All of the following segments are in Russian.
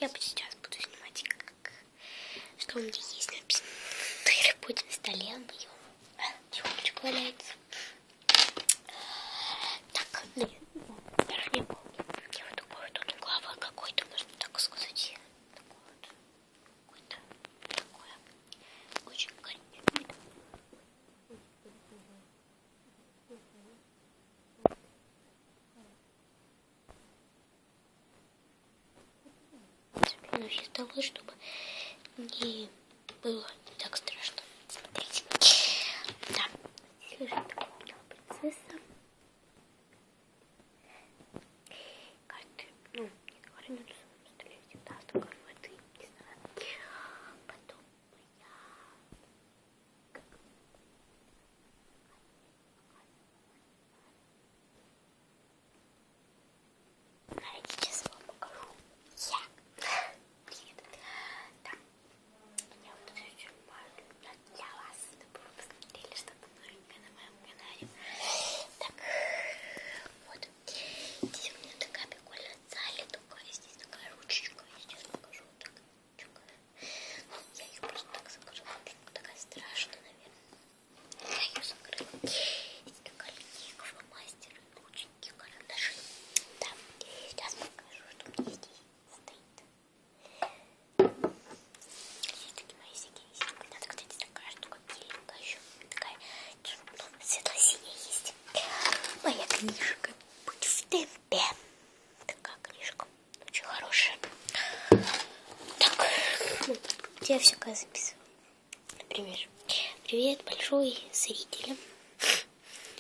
Я сейчас буду снимать, что у меня есть написано. На рабочем столе моем. Чулочек валяется. Так, верхняя полка. Я вот такой тут угловой какой-то, можно так сказать. Такой вот. Какой-то такое. Очень коричневый. Для того, чтобы не было так страшно. Смотрите. Да. Здесь лежит такая принцесса. Карты. Ну, не говорю, на своем столе всегда стакан воды. Не знаю. Потом знаете, сейчас вам покажу. Привет. Так. Я вот это снимаю для вас, чтобы вы посмотрели что-то новенькое на моем канале. Так. Вот. Здесь у меня такая прикольная зале, такая, здесь такая ручечка. Я сейчас покажу вот так. Я ее просто так закрыла, потому что такая страшная, наверное. Я ее закрыла. Здесь такая линейка, фломастеры, ручки, карандаши. Да. Сейчас покажу, что у меня здесь стоит. Здесь такие мои всякие висят. Надо, кстати, такая штука беленькая еще. Такая светло-синяя есть. Моя книжка. Будь в темпе. Такая книжка. Очень хорошая. Так. Где я всякое записываю. Например. Привет, большой зрителям.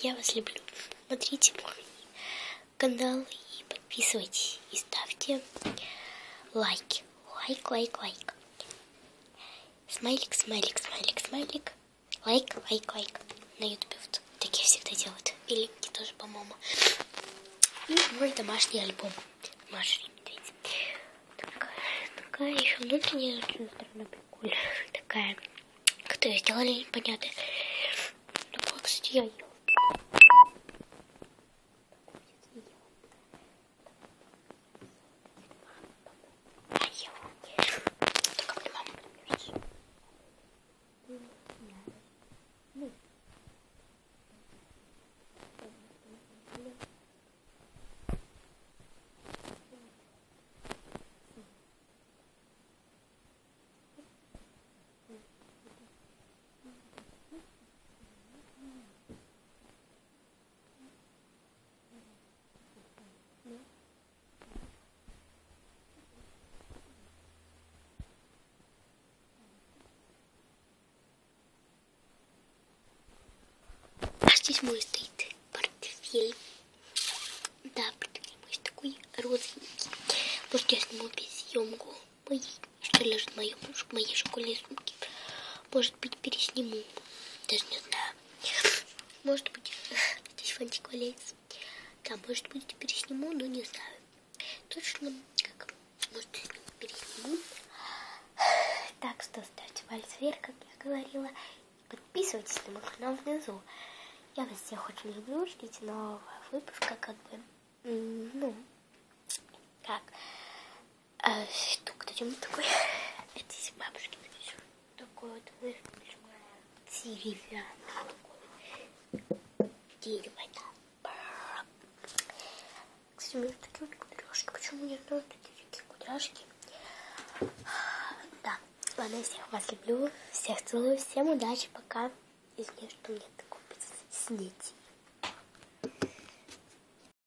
Я вас люблю. Смотрите мой канал и подписывайтесь. И ставьте лайки. Лайк. Смайлик, смайлик, смайлик, смайлик. Лайк. На ютубе вот такие всегда делают. И линки тоже, по-моему. И мой домашний альбом. Маша и медведь. Такая еще внутренняя сторона прикольная. Такая, которую сделали непонятно. Такое, кстати, я ела. Здесь мой стоит портфель. Да, портфель мой такой розовенький. Может, я сниму съемку моей, что лежит в моей школьной сумке. Может быть, пересниму. Даже не знаю. Может быть, здесь фантик валяется. Да, может быть, пересниму, но не знаю. Точно, как, может, пересниму. Так что ставьте палец вверх, как я говорила. Подписывайтесь на мой канал внизу. Я вас всех очень люблю. Ждите нового выпуска, как бы. Ну, как. Что, кто-нибудь такой? Это здесь бабушки. Такой вот деревянный такой. Дерево, да. Кстати, у меня такие вот кудряшки. Почему не знаю такие кудряшки? Да. Ладно, всех вас люблю. Всех целую. Всем удачи. Пока. Извиняюсь, что у меня такой снег.